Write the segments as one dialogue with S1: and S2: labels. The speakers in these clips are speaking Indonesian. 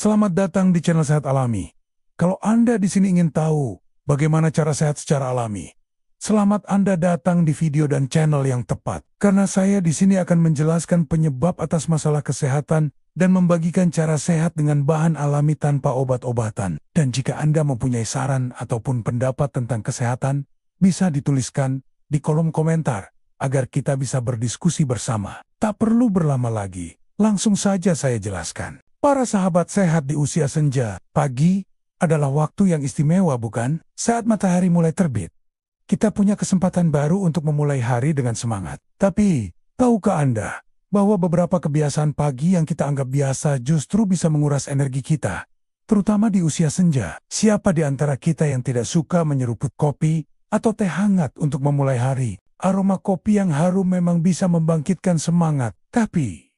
S1: Selamat datang di channel Sehat Alami. Kalau Anda di sini ingin tahu bagaimana cara sehat secara alami, selamat Anda datang di video dan channel yang tepat. Karena saya di sini akan menjelaskan penyebab atas masalah kesehatan dan membagikan cara sehat dengan bahan alami tanpa obat-obatan. Dan jika Anda mempunyai saran ataupun pendapat tentang kesehatan, bisa dituliskan di kolom komentar agar kita bisa berdiskusi bersama. Tak perlu berlama lagi, langsung saja saya jelaskan. Para sahabat sehat di usia senja, pagi adalah waktu yang istimewa bukan? Saat matahari mulai terbit, kita punya kesempatan baru untuk memulai hari dengan semangat. Tapi, tahukah Anda bahwa beberapa kebiasaan pagi yang kita anggap biasa justru bisa menguras energi kita, terutama di usia senja? Siapa di antara kita yang tidak suka menyeruput kopi atau teh hangat untuk memulai hari? Aroma kopi yang harum memang bisa membangkitkan semangat, tapi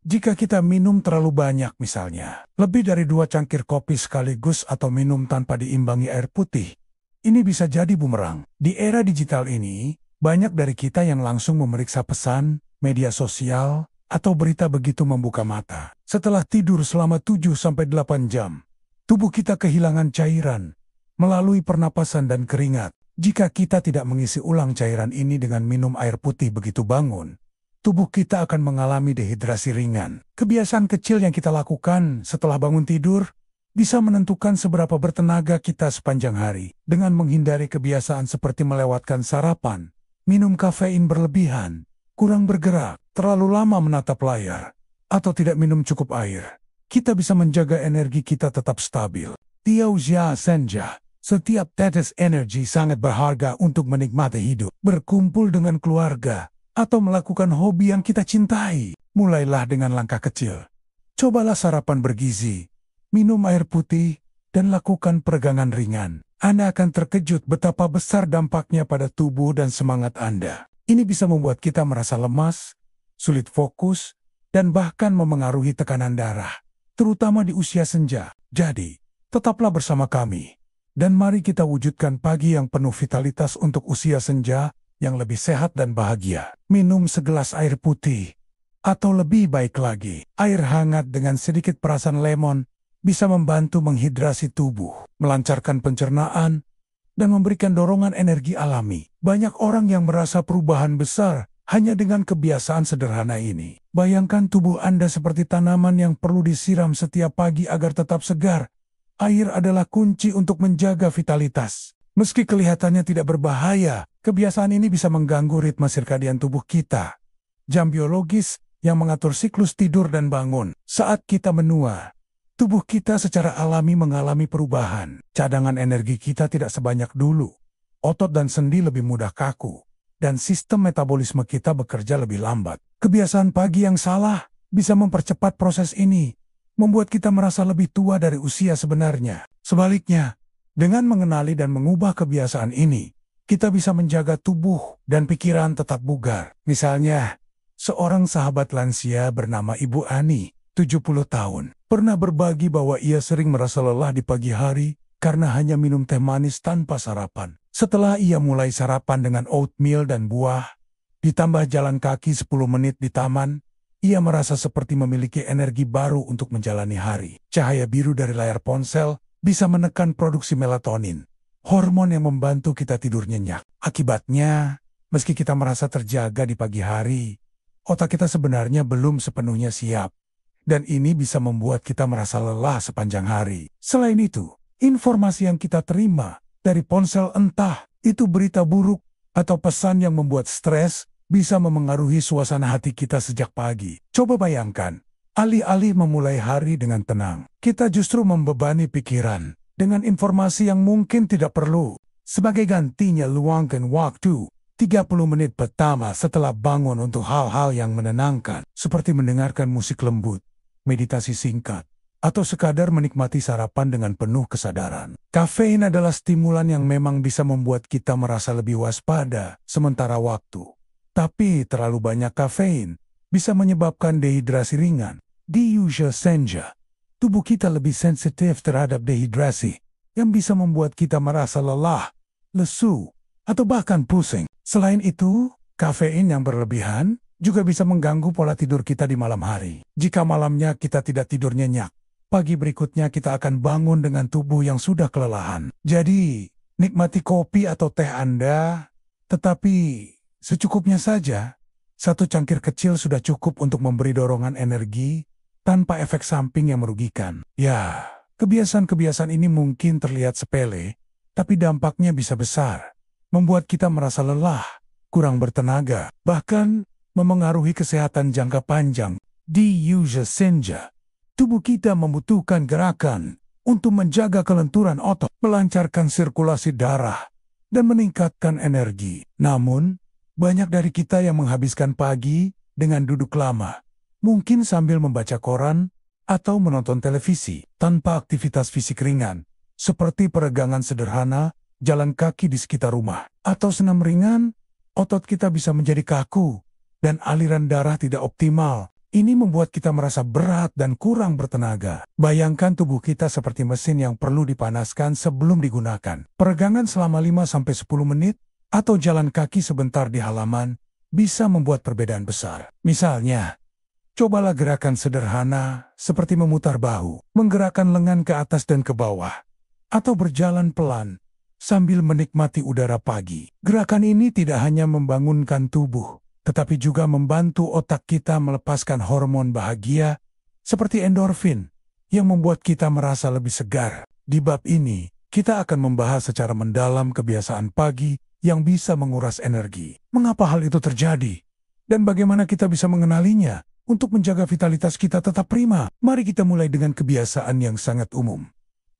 S1: jika kita minum terlalu banyak misalnya, lebih dari 2 cangkir kopi sekaligus atau minum tanpa diimbangi air putih, ini bisa jadi bumerang. Di era digital ini, banyak dari kita yang langsung memeriksa pesan, media sosial, atau berita begitu membuka mata. Setelah tidur selama 7-8 jam, tubuh kita kehilangan cairan melalui pernapasan dan keringat. Jika kita tidak mengisi ulang cairan ini dengan minum air putih begitu bangun, tubuh kita akan mengalami dehidrasi ringan. Kebiasaan kecil yang kita lakukan setelah bangun tidur bisa menentukan seberapa bertenaga kita sepanjang hari. Dengan menghindari kebiasaan seperti melewatkan sarapan, minum kafein berlebihan, kurang bergerak, terlalu lama menatap layar, atau tidak minum cukup air, kita bisa menjaga energi kita tetap stabil. Di usia senja, setiap tetes energi sangat berharga untuk menikmati hidup, berkumpul dengan keluarga, atau melakukan hobi yang kita cintai. Mulailah dengan langkah kecil. Cobalah sarapan bergizi, minum air putih, dan lakukan peregangan ringan. Anda akan terkejut betapa besar dampaknya pada tubuh dan semangat Anda. Ini bisa membuat kita merasa lemas, sulit fokus, dan bahkan memengaruhi tekanan darah, terutama di usia senja. Jadi, tetaplah bersama kami. Dan mari kita wujudkan pagi yang penuh vitalitas untuk usia senja yang lebih sehat dan bahagia. Minum segelas air putih, atau lebih baik lagi, air hangat dengan sedikit perasan lemon bisa membantu menghidrasi tubuh, melancarkan pencernaan, dan memberikan dorongan energi alami. Banyak orang yang merasa perubahan besar hanya dengan kebiasaan sederhana ini. Bayangkan tubuh Anda seperti tanaman yang perlu disiram setiap pagi agar tetap segar. Air adalah kunci untuk menjaga vitalitas. Meski kelihatannya tidak berbahaya, kebiasaan ini bisa mengganggu ritme sirkadian tubuh kita, jam biologis yang mengatur siklus tidur dan bangun. Saat kita menua, tubuh kita secara alami mengalami perubahan. Cadangan energi kita tidak sebanyak dulu. Otot dan sendi lebih mudah kaku, dan sistem metabolisme kita bekerja lebih lambat. Kebiasaan pagi yang salah bisa mempercepat proses ini, membuat kita merasa lebih tua dari usia sebenarnya. Sebaliknya, dengan mengenali dan mengubah kebiasaan ini, kita bisa menjaga tubuh dan pikiran tetap bugar. Misalnya, seorang sahabat lansia bernama Ibu Ani, 70 tahun, pernah berbagi bahwa ia sering merasa lelah di pagi hari karena hanya minum teh manis tanpa sarapan. Setelah ia mulai sarapan dengan oatmeal dan buah, ditambah jalan kaki 10 menit di taman, ia merasa seperti memiliki energi baru untuk menjalani hari. Cahaya biru dari layar ponsel bisa menekan produksi melatonin, hormon yang membantu kita tidur nyenyak. Akibatnya, meski kita merasa terjaga di pagi hari, otak kita sebenarnya belum sepenuhnya siap. Dan ini bisa membuat kita merasa lelah sepanjang hari. Selain itu, informasi yang kita terima dari ponsel, entah itu berita buruk atau pesan yang membuat stres, bisa memengaruhi suasana hati kita sejak pagi. Coba bayangkan, alih-alih memulai hari dengan tenang, kita justru membebani pikiran dengan informasi yang mungkin tidak perlu. Sebagai gantinya, luangkan waktu 30 menit pertama setelah bangun untuk hal-hal yang menenangkan, seperti mendengarkan musik lembut, meditasi singkat, atau sekadar menikmati sarapan dengan penuh kesadaran. Kafein adalah stimulan yang memang bisa membuat kita merasa lebih waspada sementara waktu. Tapi terlalu banyak kafein bisa menyebabkan dehidrasi ringan. Di usia senja, tubuh kita lebih sensitif terhadap dehidrasi, yang bisa membuat kita merasa lelah, lesu, atau bahkan pusing. Selain itu, kafein yang berlebihan juga bisa mengganggu pola tidur kita di malam hari. Jika malamnya kita tidak tidur nyenyak, pagi berikutnya kita akan bangun dengan tubuh yang sudah kelelahan. Jadi, nikmati kopi atau teh Anda, tetapi secukupnya saja. Satu cangkir kecil sudah cukup untuk memberi dorongan energi tanpa efek samping yang merugikan. Ya, kebiasaan-kebiasaan ini mungkin terlihat sepele, tapi dampaknya bisa besar. Membuat kita merasa lelah, kurang bertenaga, bahkan memengaruhi kesehatan jangka panjang. Di usia senja, tubuh kita membutuhkan gerakan untuk menjaga kelenturan otot, melancarkan sirkulasi darah, dan meningkatkan energi. Namun, banyak dari kita yang menghabiskan pagi dengan duduk lama, mungkin sambil membaca koran atau menonton televisi, tanpa aktivitas fisik ringan, seperti peregangan sederhana, jalan kaki di sekitar rumah, atau senam ringan. Otot kita bisa menjadi kaku, dan aliran darah tidak optimal. Ini membuat kita merasa berat dan kurang bertenaga. Bayangkan tubuh kita seperti mesin yang perlu dipanaskan sebelum digunakan. Peregangan selama 5-10 menit atau jalan kaki sebentar di halaman bisa membuat perbedaan besar. Misalnya, cobalah gerakan sederhana seperti memutar bahu, menggerakkan lengan ke atas dan ke bawah, atau berjalan pelan sambil menikmati udara pagi. Gerakan ini tidak hanya membangunkan tubuh, tetapi juga membantu otak kita melepaskan hormon bahagia seperti endorfin yang membuat kita merasa lebih segar. Di bab ini, kita akan membahas secara mendalam kebiasaan pagi yang bisa menguras energi. Mengapa hal itu terjadi? Dan bagaimana kita bisa mengenalinya untuk menjaga vitalitas kita tetap prima? Mari kita mulai dengan kebiasaan yang sangat umum.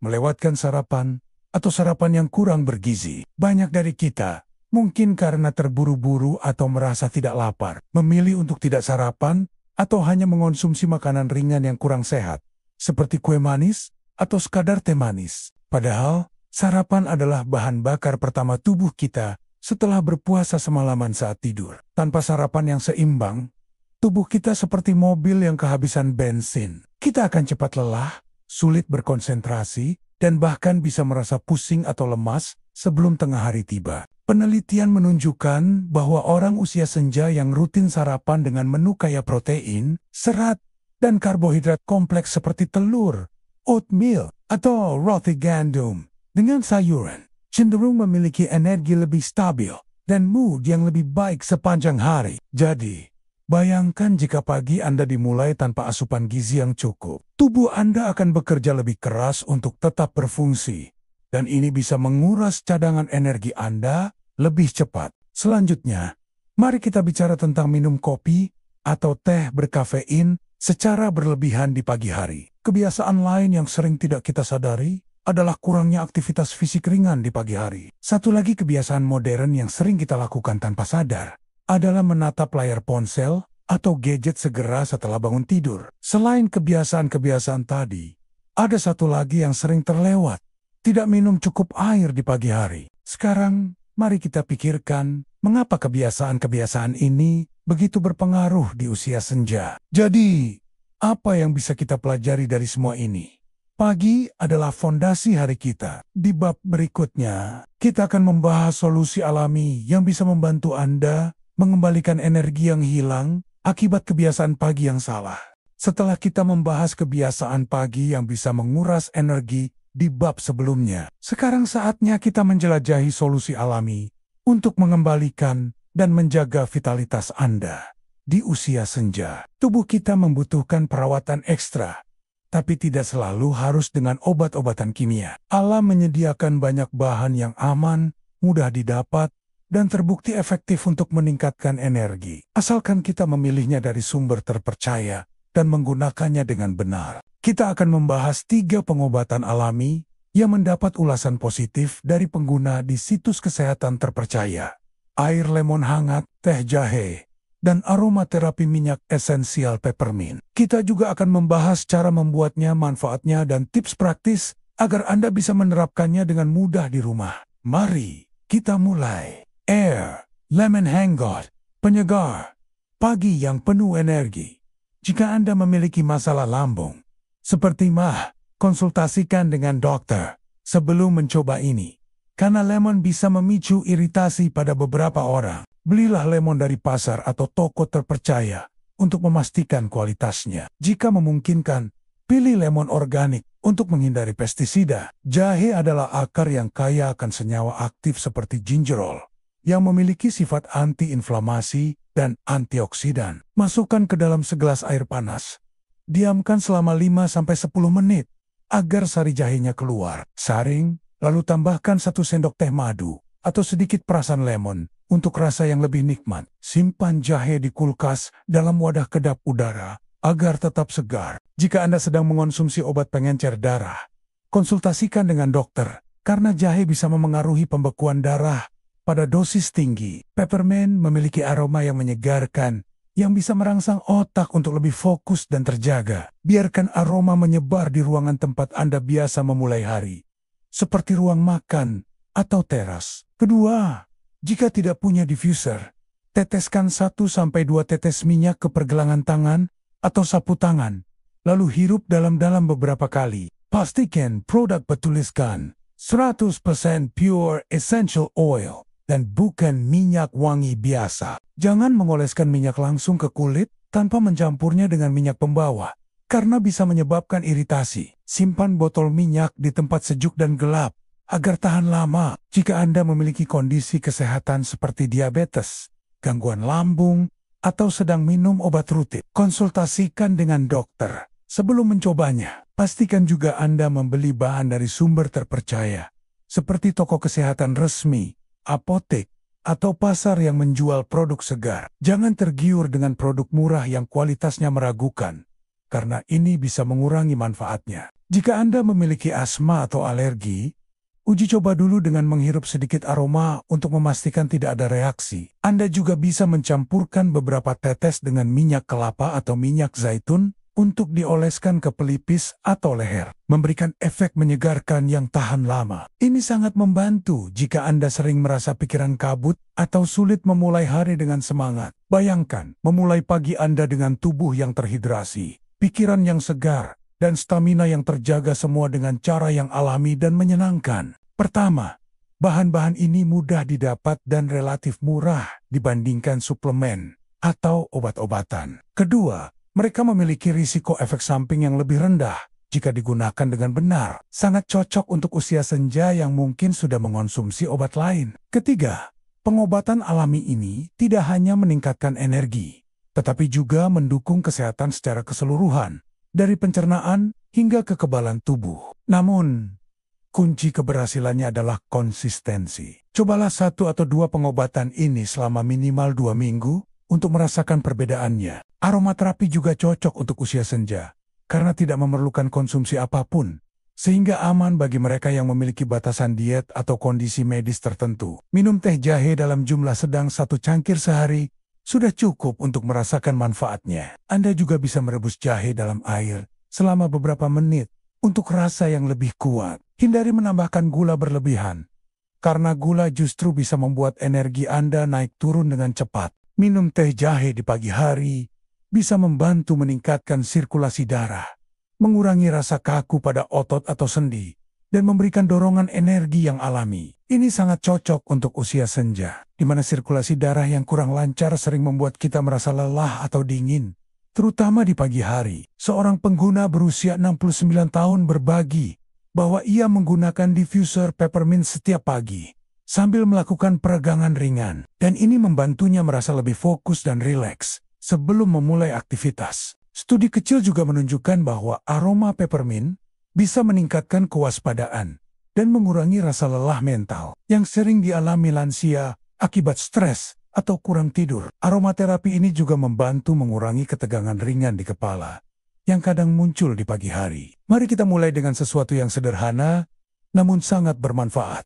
S1: Melewatkan sarapan atau sarapan yang kurang bergizi. Banyak dari kita, mungkin karena terburu-buru atau merasa tidak lapar, memilih untuk tidak sarapan atau hanya mengonsumsi makanan ringan yang kurang sehat, seperti kue manis atau sekadar teh manis. Padahal, sarapan adalah bahan bakar pertama tubuh kita setelah berpuasa semalaman saat tidur. Tanpa sarapan yang seimbang, tubuh kita seperti mobil yang kehabisan bensin. Kita akan cepat lelah, sulit berkonsentrasi, dan bahkan bisa merasa pusing atau lemas sebelum tengah hari tiba. Penelitian menunjukkan bahwa orang usia senja yang rutin sarapan dengan menu kaya protein, serat, dan karbohidrat kompleks seperti telur, oatmeal, atau roti gandum dengan sayuran, cenderung memiliki energi lebih stabil dan mood yang lebih baik sepanjang hari. Jadi, bayangkan jika pagi Anda dimulai tanpa asupan gizi yang cukup. Tubuh Anda akan bekerja lebih keras untuk tetap berfungsi, dan ini bisa menguras cadangan energi Anda lebih cepat. Selanjutnya, mari kita bicara tentang minum kopi atau teh berkafein secara berlebihan di pagi hari. Kebiasaan lain yang sering tidak kita sadari adalah kurangnya aktivitas fisik ringan di pagi hari. Satu lagi kebiasaan modern yang sering kita lakukan tanpa sadar adalah menatap layar ponsel atau gadget segera setelah bangun tidur. Selain kebiasaan-kebiasaan tadi, ada satu lagi yang sering terlewat. Tidak minum cukup air di pagi hari. Sekarang, mari kita pikirkan mengapa kebiasaan-kebiasaan ini begitu berpengaruh di usia senja. Jadi, apa yang bisa kita pelajari dari semua ini? Pagi adalah fondasi hari kita. Di bab berikutnya, kita akan membahas solusi alami yang bisa membantu Anda mengembalikan energi yang hilang akibat kebiasaan pagi yang salah. Setelah kita membahas kebiasaan pagi yang bisa menguras energi di bab sebelumnya, sekarang saatnya kita menjelajahi solusi alami untuk mengembalikan dan menjaga vitalitas Anda. Di usia senja, tubuh kita membutuhkan perawatan ekstra, tapi tidak selalu harus dengan obat-obatan kimia. Alam menyediakan banyak bahan yang aman, mudah didapat, dan terbukti efektif untuk meningkatkan energi. Asalkan kita memilihnya dari sumber terpercaya dan menggunakannya dengan benar. Kita akan membahas 3 pengobatan alami yang mendapat ulasan positif dari pengguna di situs kesehatan terpercaya. Air lemon hangat, teh jahe, dan aromaterapi minyak esensial peppermint. Kita juga akan membahas cara membuatnya, manfaatnya, dan tips praktis agar Anda bisa menerapkannya dengan mudah di rumah. Mari kita mulai. Air Lemon Hangat, penyegar pagi yang penuh energi. Jika Anda memiliki masalah lambung seperti MAH, konsultasikan dengan dokter sebelum mencoba ini, karena lemon bisa memicu iritasi pada beberapa orang. Belilah lemon dari pasar atau toko terpercaya untuk memastikan kualitasnya. Jika memungkinkan, Pilih lemon organik untuk menghindari pestisida. Jahe adalah akar yang kaya akan senyawa aktif seperti gingerol, yang memiliki sifat anti-inflamasi dan antioksidan. Masukkan ke dalam segelas air panas. Diamkan selama 5-10 menit agar sari jahenya keluar. Saring, lalu tambahkan 1 sendok teh madu atau sedikit perasan lemon untuk rasa yang lebih nikmat. Simpan jahe di kulkas dalam wadah kedap udara agar tetap segar. Jika Anda sedang mengonsumsi obat pengencer darah, konsultasikan dengan dokter karena jahe bisa memengaruhi pembekuan darah pada dosis tinggi. Peppermint memiliki aroma yang menyegarkan yang bisa merangsang otak untuk lebih fokus dan terjaga. Biarkan aroma menyebar di ruangan tempat Anda biasa memulai hari, seperti ruang makan atau teras. Kedua, jika tidak punya diffuser, teteskan 1-2 tetes minyak ke pergelangan tangan atau sapu tangan, lalu hirup dalam-dalam beberapa kali. Pastikan produk bertuliskan 100% pure essential oil dan bukan minyak wangi biasa. Jangan mengoleskan minyak langsung ke kulit tanpa mencampurnya dengan minyak pembawa, karena bisa menyebabkan iritasi. Simpan botol minyak di tempat sejuk dan gelap agar tahan lama. Jika Anda memiliki kondisi kesehatan seperti diabetes, gangguan lambung, atau sedang minum obat rutin, konsultasikan dengan dokter sebelum mencobanya. Pastikan juga Anda membeli bahan dari sumber terpercaya, seperti toko kesehatan resmi, apotek, atau pasar yang menjual produk segar. Jangan tergiur dengan produk murah yang kualitasnya meragukan, karena ini bisa mengurangi manfaatnya. Jika Anda memiliki asma atau alergi, uji coba dulu dengan menghirup sedikit aroma untuk memastikan tidak ada reaksi. Anda juga bisa mencampurkan beberapa tetes dengan minyak kelapa atau minyak zaitun untuk dioleskan ke pelipis atau leher, memberikan efek menyegarkan yang tahan lama. Ini sangat membantu jika Anda sering merasa pikiran kabut atau sulit memulai hari dengan semangat. Bayangkan, memulai pagi Anda dengan tubuh yang terhidrasi, pikiran yang segar, dan stamina yang terjaga, semua dengan cara yang alami dan menyenangkan. Pertama, bahan-bahan ini mudah didapat dan relatif murah dibandingkan suplemen atau obat-obatan. Kedua, mereka memiliki risiko efek samping yang lebih rendah jika digunakan dengan benar. Sangat cocok untuk usia senja yang mungkin sudah mengonsumsi obat lain. Ketiga, pengobatan alami ini tidak hanya meningkatkan energi, tetapi juga mendukung kesehatan secara keseluruhan, dari pencernaan hingga kekebalan tubuh. Namun, kunci keberhasilannya adalah konsistensi. Cobalah 1 atau 2 pengobatan ini selama minimal 2 minggu untuk merasakan perbedaannya. Aromaterapi juga cocok untuk usia senja, karena tidak memerlukan konsumsi apapun, sehingga aman bagi mereka yang memiliki batasan diet atau kondisi medis tertentu. Minum teh jahe dalam jumlah sedang 1 cangkir sehari sudah cukup untuk merasakan manfaatnya. Anda juga bisa merebus jahe dalam air selama beberapa menit untuk rasa yang lebih kuat. Hindari menambahkan gula berlebihan, karena gula justru bisa membuat energi Anda naik turun dengan cepat. Minum teh jahe di pagi hari bisa membantu meningkatkan sirkulasi darah, mengurangi rasa kaku pada otot atau sendi, dan memberikan dorongan energi yang alami. Ini sangat cocok untuk usia senja, di mana sirkulasi darah yang kurang lancar sering membuat kita merasa lelah atau dingin, terutama di pagi hari. Seorang pengguna berusia 69 tahun berbagi bahwa ia menggunakan diffuser peppermint setiap pagi sambil melakukan peregangan ringan, dan ini membantunya merasa lebih fokus dan rileks sebelum memulai aktivitas. Studi kecil juga menunjukkan bahwa aroma peppermint bisa meningkatkan kewaspadaan dan mengurangi rasa lelah mental yang sering dialami lansia akibat stres atau kurang tidur. Aromaterapi ini juga membantu mengurangi ketegangan ringan di kepala yang kadang muncul di pagi hari. Mari kita mulai dengan sesuatu yang sederhana namun sangat bermanfaat.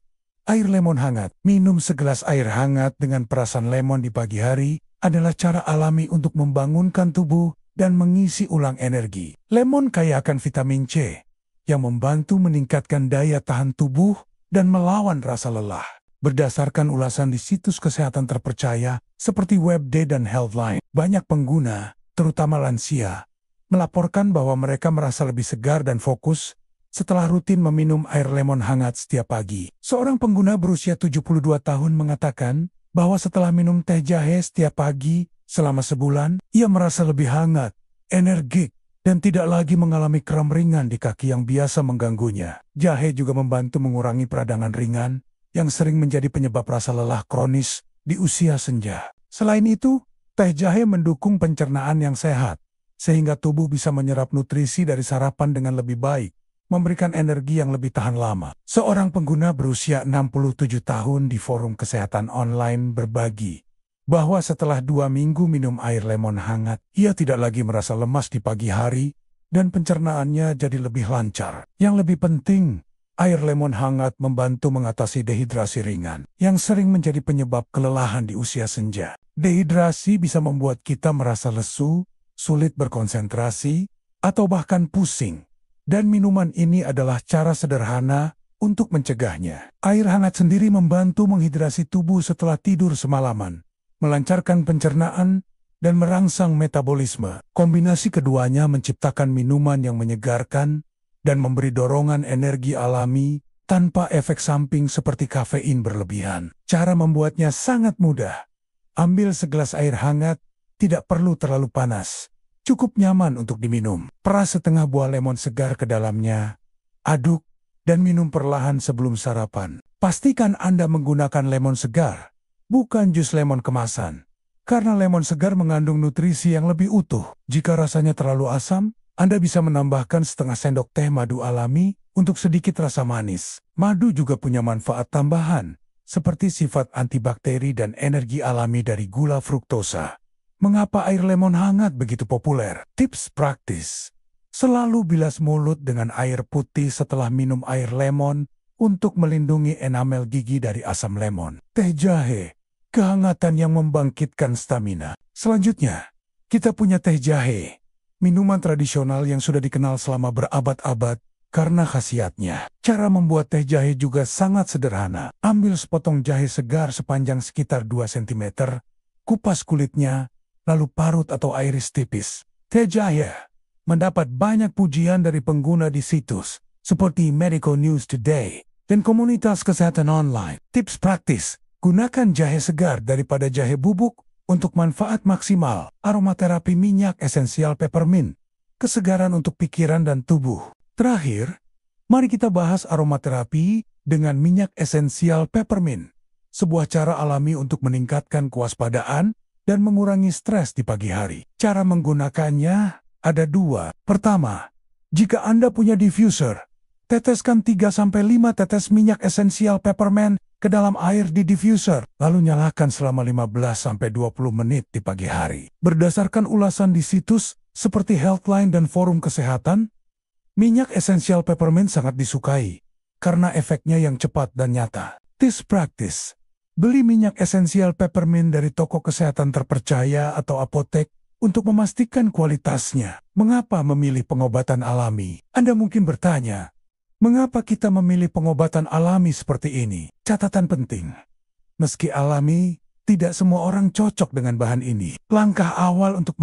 S1: Air lemon hangat. Minum segelas air hangat dengan perasan lemon di pagi hari adalah cara alami untuk membangunkan tubuh dan mengisi ulang energi. Lemon kaya akan vitamin C yang membantu meningkatkan daya tahan tubuh dan melawan rasa lelah. Berdasarkan ulasan di situs kesehatan terpercaya seperti WebD dan Healthline, banyak pengguna, terutama lansia, melaporkan bahwa mereka merasa lebih segar dan fokus setelah rutin meminum air lemon hangat setiap pagi. Seorang pengguna berusia 72 tahun mengatakan bahwa setelah minum teh jahe setiap pagi selama sebulan, ia merasa lebih hangat, energik, dan tidak lagi mengalami kram ringan di kaki yang biasa mengganggunya. Jahe juga membantu mengurangi peradangan ringan yang sering menjadi penyebab rasa lelah kronis di usia senja. Selain itu, teh jahe mendukung pencernaan yang sehat, sehingga tubuh bisa menyerap nutrisi dari sarapan dengan lebih baik, memberikan energi yang lebih tahan lama. Seorang pengguna berusia 67 tahun di forum kesehatan online berbagi bahwa setelah 2 minggu minum air lemon hangat, ia tidak lagi merasa lemas di pagi hari dan pencernaannya jadi lebih lancar. Yang lebih penting, air lemon hangat membantu mengatasi dehidrasi ringan yang sering menjadi penyebab kelelahan di usia senja. Dehidrasi bisa membuat kita merasa lesu, sulit berkonsentrasi, atau bahkan pusing. Dan minuman ini adalah cara sederhana untuk mencegahnya. Air hangat sendiri membantu menghidrasi tubuh setelah tidur semalaman, melancarkan pencernaan, dan merangsang metabolisme. Kombinasi keduanya menciptakan minuman yang menyegarkan dan memberi dorongan energi alami tanpa efek samping seperti kafein berlebihan. Cara membuatnya sangat mudah. Ambil segelas air hangat, tidak perlu terlalu panas. Cukup nyaman untuk diminum. Peras setengah buah lemon segar ke dalamnya, aduk, dan minum perlahan sebelum sarapan. Pastikan Anda menggunakan lemon segar, bukan jus lemon kemasan, karena lemon segar mengandung nutrisi yang lebih utuh. Jika rasanya terlalu asam, Anda bisa menambahkan setengah sendok teh madu alami untuk sedikit rasa manis. Madu juga punya manfaat tambahan, seperti sifat antibakteri dan energi alami dari gula fruktosa. Mengapa air lemon hangat begitu populer? Tips praktis: selalu bilas mulut dengan air putih setelah minum air lemon untuk melindungi enamel gigi dari asam lemon. Teh jahe, kehangatan yang membangkitkan stamina. Selanjutnya, kita punya teh jahe, minuman tradisional yang sudah dikenal selama berabad-abad karena khasiatnya. Cara membuat teh jahe juga sangat sederhana. Ambil sepotong jahe segar sepanjang sekitar 2 cm, kupas kulitnya, lalu parut atau iris tipis. Teh jahe mendapat banyak pujian dari pengguna di situs seperti Medical News Today dan komunitas kesehatan online. Tips praktis: gunakan jahe segar daripada jahe bubuk untuk manfaat maksimal. Aromaterapi minyak esensial peppermint, kesegaran untuk pikiran dan tubuh. Terakhir, mari kita bahas aromaterapi dengan minyak esensial peppermint, sebuah cara alami untuk meningkatkan kewaspadaan dan mengurangi stres di pagi hari. Cara menggunakannya ada 2. Pertama, jika Anda punya diffuser, teteskan 3-5 tetes minyak esensial peppermint ke dalam air di diffuser, lalu nyalakan selama 15-20 menit di pagi hari. Berdasarkan ulasan di situs seperti Healthline dan forum kesehatan, minyak esensial peppermint sangat disukai karena efeknya yang cepat dan nyata. Tips praktis: beli minyak esensial peppermint dari toko kesehatan terpercaya atau apotek untuk memastikan kualitasnya. Mengapa memilih pengobatan alami? Anda mungkin bertanya, mengapa kita memilih pengobatan alami seperti ini? Catatan penting: meski alami, tidak semua orang cocok dengan bahan ini. Langkah awal untuk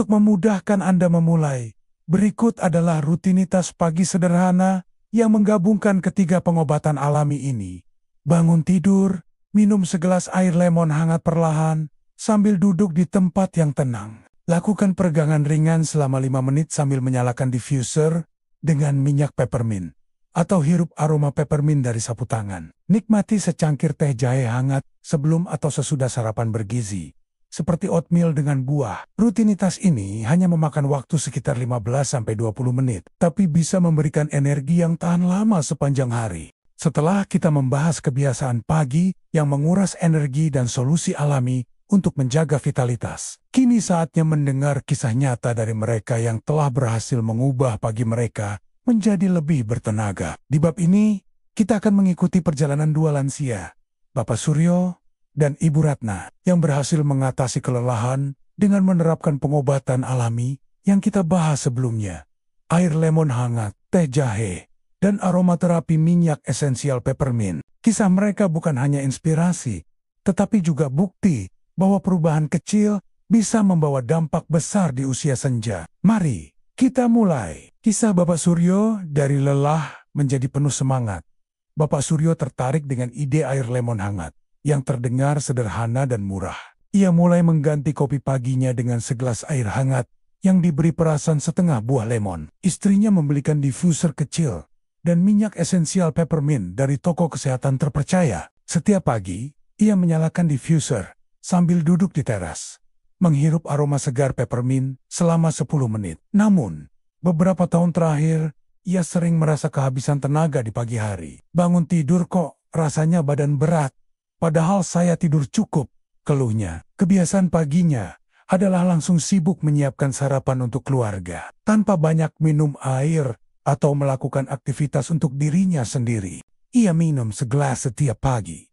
S1: memudahkan Anda memulai, berikut adalah rutinitas pagi sederhana yang menggabungkan ketiga pengobatan alami ini. Bangun tidur, minum segelas air lemon hangat perlahan sambil duduk di tempat yang tenang. Lakukan peregangan ringan selama 5 menit sambil menyalakan diffuser dengan minyak peppermint, atau hirup aroma peppermint dari sapu tangan. Nikmati secangkir teh jahe hangat sebelum atau sesudah sarapan bergizi, seperti oatmeal dengan buah. Rutinitas ini hanya memakan waktu sekitar 15-20 menit, tapi bisa memberikan energi yang tahan lama sepanjang hari. Setelah kita membahas kebiasaan pagi yang menguras energi dan solusi alami untuk menjaga vitalitas, kini saatnya mendengar kisah nyata dari mereka yang telah berhasil mengubah pagi mereka menjadi lebih bertenaga. Di bab ini, kita akan mengikuti perjalanan 2 lansia, Bapak Suryo dan Ibu Ratna, yang berhasil mengatasi kelelahan dengan menerapkan pengobatan alami yang kita bahas sebelumnya. Air lemon hangat, teh jahe, dan aromaterapi minyak esensial peppermint. Kisah mereka bukan hanya inspirasi, tetapi juga bukti bahwa perubahan kecil bisa membawa dampak besar di usia senja. Mari kita mulai. Kisah Bapak Suryo dari lelah menjadi penuh semangat. Bapak Suryo tertarik dengan ide air lemon hangat yang terdengar sederhana dan murah. Ia mulai mengganti kopi paginya dengan segelas air hangat yang diberi perasan setengah buah lemon. Istrinya membelikan diffuser kecil dan minyak esensial peppermint dari toko kesehatan terpercaya. Setiap pagi, ia menyalakan diffuser sambil duduk di teras, menghirup aroma segar peppermint selama 10 menit. Namun, beberapa tahun terakhir, ia sering merasa kehabisan tenaga di pagi hari. Bangun tidur kok, rasanya badan berat. Padahal saya tidur cukup, keluhnya. Kebiasaan paginya adalah langsung sibuk menyiapkan sarapan untuk keluarga, tanpa banyak minum air atau melakukan aktivitas untuk dirinya sendiri. Ia minum segelas setiap pagi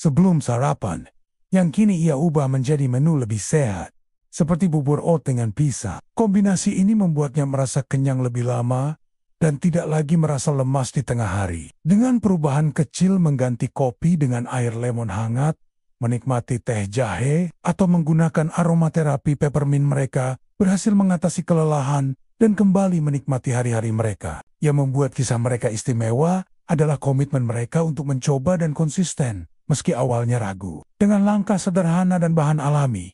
S1: sebelum sarapan, yang kini ia ubah menjadi menu lebih sehat, seperti bubur oat dengan pisang. Kombinasi ini membuatnya merasa kenyang lebih lama dan tidak lagi merasa lemas di tengah hari. Dengan perubahan kecil mengganti kopi dengan air lemon hangat, menikmati teh jahe, atau menggunakan aromaterapi peppermint, mereka berhasil mengatasi kelelahan dan kembali menikmati hari-hari mereka. Yang membuat kisah mereka istimewa adalah komitmen mereka untuk mencoba dan konsisten, meski awalnya ragu. Dengan langkah sederhana dan bahan alami,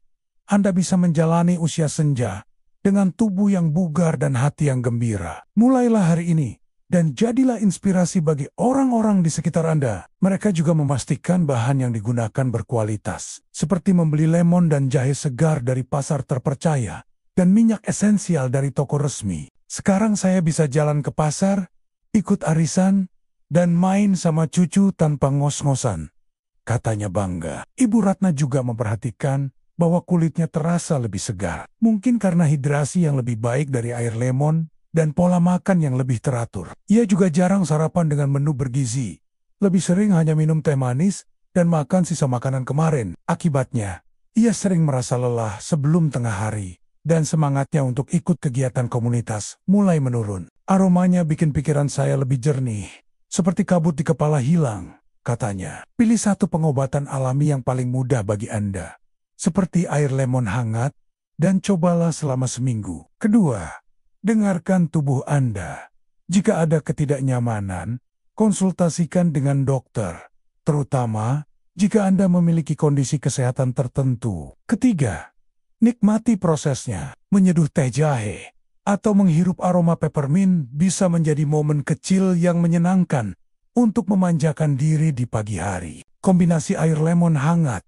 S1: Anda bisa menjalani usia senja dengan tubuh yang bugar dan hati yang gembira. Mulailah hari ini dan jadilah inspirasi bagi orang-orang di sekitar Anda. Mereka juga memastikan bahan yang digunakan berkualitas, seperti membeli lemon dan jahe segar dari pasar terpercaya dan minyak esensial dari toko resmi. Sekarang saya bisa jalan ke pasar, ikut arisan, dan main sama cucu tanpa ngos-ngosan, katanya bangga. Ibu Ratna juga memperhatikan bahwa kulitnya terasa lebih segar. Mungkin karena hidrasi yang lebih baik dari air lemon dan pola makan yang lebih teratur. Ia juga jarang sarapan dengan menu bergizi. Lebih sering hanya minum teh manis dan makan sisa makanan kemarin. Akibatnya, ia sering merasa lelah sebelum tengah hari, dan semangatnya untuk ikut kegiatan komunitas mulai menurun. Aromanya bikin pikiran saya lebih jernih, seperti kabut di kepala hilang, katanya. Pilih satu pengobatan alami yang paling mudah bagi Anda, seperti air lemon hangat, dan cobalah selama seminggu. Kedua, dengarkan tubuh Anda. Jika ada ketidaknyamanan, konsultasikan dengan dokter, terutama jika Anda memiliki kondisi kesehatan tertentu. Ketiga, nikmati prosesnya. Menyeduh teh jahe atau menghirup aroma peppermint bisa menjadi momen kecil yang menyenangkan untuk memanjakan diri di pagi hari. Kombinasi air lemon hangat,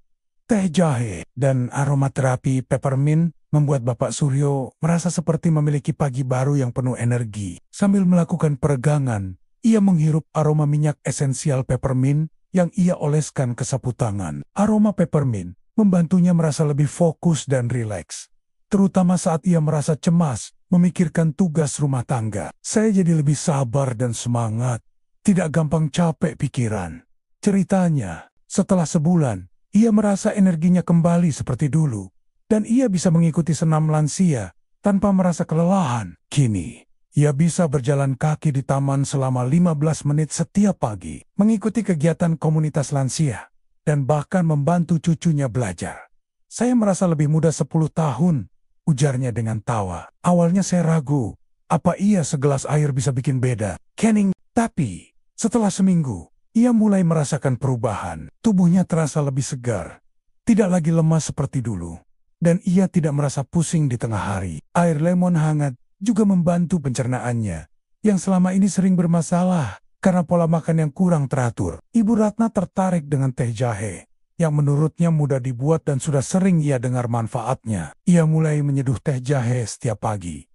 S1: teh jahe, dan aromaterapi peppermint membuat Bapak Suryo merasa seperti memiliki pagi baru yang penuh energi. Sambil melakukan peregangan, ia menghirup aroma minyak esensial peppermint yang ia oleskan ke sapu tangan. Aroma peppermint membantunya merasa lebih fokus dan rileks, terutama saat ia merasa cemas memikirkan tugas rumah tangga. Saya jadi lebih sabar dan semangat, tidak gampang capek pikiran. Ceritanya, setelah sebulan, ia merasa energinya kembali seperti dulu, dan ia bisa mengikuti senam lansia tanpa merasa kelelahan. Kini, ia bisa berjalan kaki di taman selama 15 menit setiap pagi, mengikuti kegiatan komunitas lansia, dan bahkan membantu cucunya belajar. Saya merasa lebih muda 10 tahun, ujarnya dengan tawa. Awalnya saya ragu, apa iya segelas air bisa bikin beda? Kenning, tapi setelah seminggu, ia mulai merasakan perubahan. Tubuhnya terasa lebih segar, tidak lagi lemas seperti dulu, dan ia tidak merasa pusing di tengah hari. Air lemon hangat juga membantu pencernaannya, yang selama ini sering bermasalah karena pola makan yang kurang teratur. Ibu Ratna tertarik dengan teh jahe, yang menurutnya mudah dibuat dan sudah sering ia dengar manfaatnya. Ia mulai menyeduh teh jahe setiap pagi,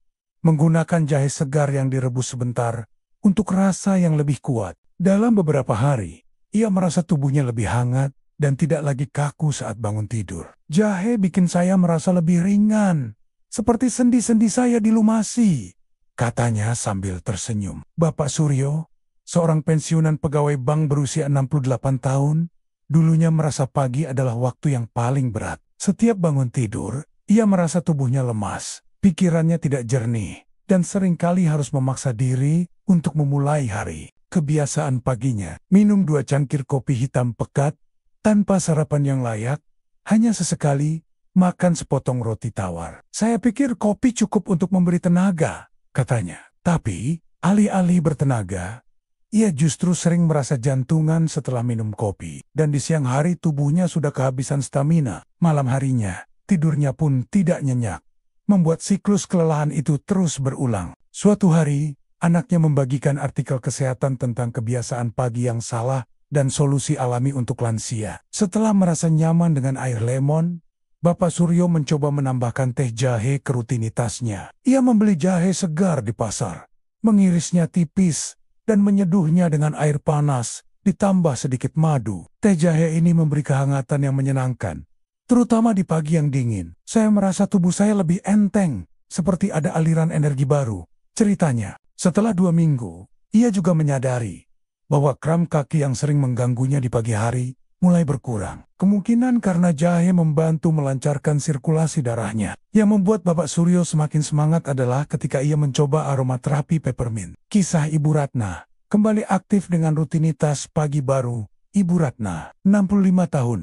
S1: menggunakan jahe segar yang direbus sebentar untuk rasa yang lebih kuat. Dalam beberapa hari, ia merasa tubuhnya lebih hangat dan tidak lagi kaku saat bangun tidur. Jahe bikin saya merasa lebih ringan, seperti sendi-sendi saya dilumasi, katanya sambil tersenyum. Bapak Suryo, seorang pensiunan pegawai bank berusia 68 tahun, dulunya merasa pagi adalah waktu yang paling berat. Setiap bangun tidur, ia merasa tubuhnya lemas, pikirannya tidak jernih, dan seringkali harus memaksa diri untuk memulai hari. Kebiasaan paginya, minum 2 cangkir kopi hitam pekat, tanpa sarapan yang layak, hanya sesekali makan sepotong roti tawar. Saya pikir kopi cukup untuk memberi tenaga, katanya. Tapi, alih-alih bertenaga, ia justru sering merasa jantungan setelah minum kopi. Dan di siang hari tubuhnya sudah kehabisan stamina. Malam harinya, tidurnya pun tidak nyenyak, membuat siklus kelelahan itu terus berulang. Suatu hari, anaknya membagikan artikel kesehatan tentang kebiasaan pagi yang salah dan solusi alami untuk lansia. Setelah merasa nyaman dengan air lemon, Bapak Suryo mencoba menambahkan teh jahe ke rutinitasnya. Ia membeli jahe segar di pasar, mengirisnya tipis, dan menyeduhnya dengan air panas, ditambah sedikit madu. Teh jahe ini memberi kehangatan yang menyenangkan, terutama di pagi yang dingin. Saya merasa tubuh saya lebih enteng, seperti ada aliran energi baru. Ceritanya, setelah 2 minggu, ia juga menyadari bahwa kram kaki yang sering mengganggunya di pagi hari mulai berkurang. Kemungkinan karena jahe membantu melancarkan sirkulasi darahnya. Yang membuat Bapak Suryo semakin semangat adalah ketika ia mencoba aromaterapi peppermint. Kisah Ibu Ratna kembali aktif dengan rutinitas pagi baru. Ibu Ratna, 65 tahun,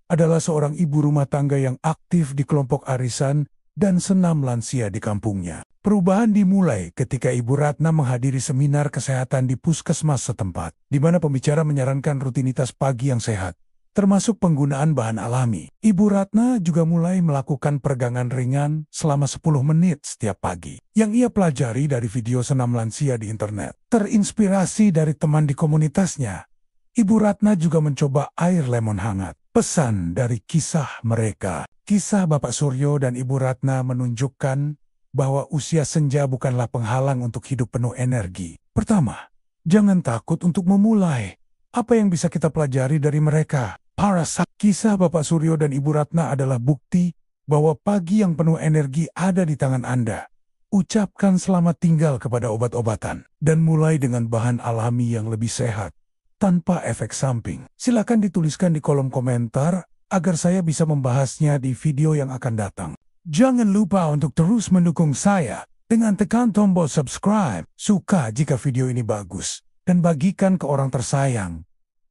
S1: adalah seorang ibu rumah tangga yang aktif di kelompok arisan dan senam lansia di kampungnya. Perubahan dimulai ketika Ibu Ratna menghadiri seminar kesehatan di puskesmas setempat, di mana pembicara menyarankan rutinitas pagi yang sehat, termasuk penggunaan bahan alami. Ibu Ratna juga mulai melakukan peregangan ringan selama 10 menit setiap pagi, yang ia pelajari dari video senam lansia di internet. Terinspirasi dari teman di komunitasnya, Ibu Ratna juga mencoba air lemon hangat. Pesan dari kisah mereka. Kisah Bapak Suryo dan Ibu Ratna menunjukkan bahwa usia senja bukanlah penghalang untuk hidup penuh energi. Pertama, jangan takut untuk memulai. Apa yang bisa kita pelajari dari mereka? Kisah Bapak Suryo dan Ibu Ratna adalah bukti bahwa pagi yang penuh energi ada di tangan Anda. Ucapkan selamat tinggal kepada obat-obatan dan mulai dengan bahan alami yang lebih sehat, tanpa efek samping. Silakan dituliskan di kolom komentar agar saya bisa membahasnya di video yang akan datang. Jangan lupa untuk terus mendukung saya dengan tekan tombol subscribe, suka jika video ini bagus, dan bagikan ke orang tersayang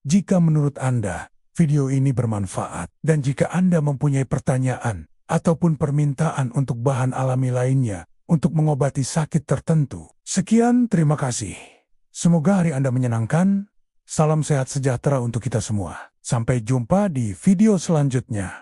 S1: jika menurut Anda video ini bermanfaat. Dan jika Anda mempunyai pertanyaan ataupun permintaan untuk bahan alami lainnya untuk mengobati sakit tertentu. Sekian, terima kasih. Semoga hari Anda menyenangkan. Salam sehat sejahtera untuk kita semua. Sampai jumpa di video selanjutnya.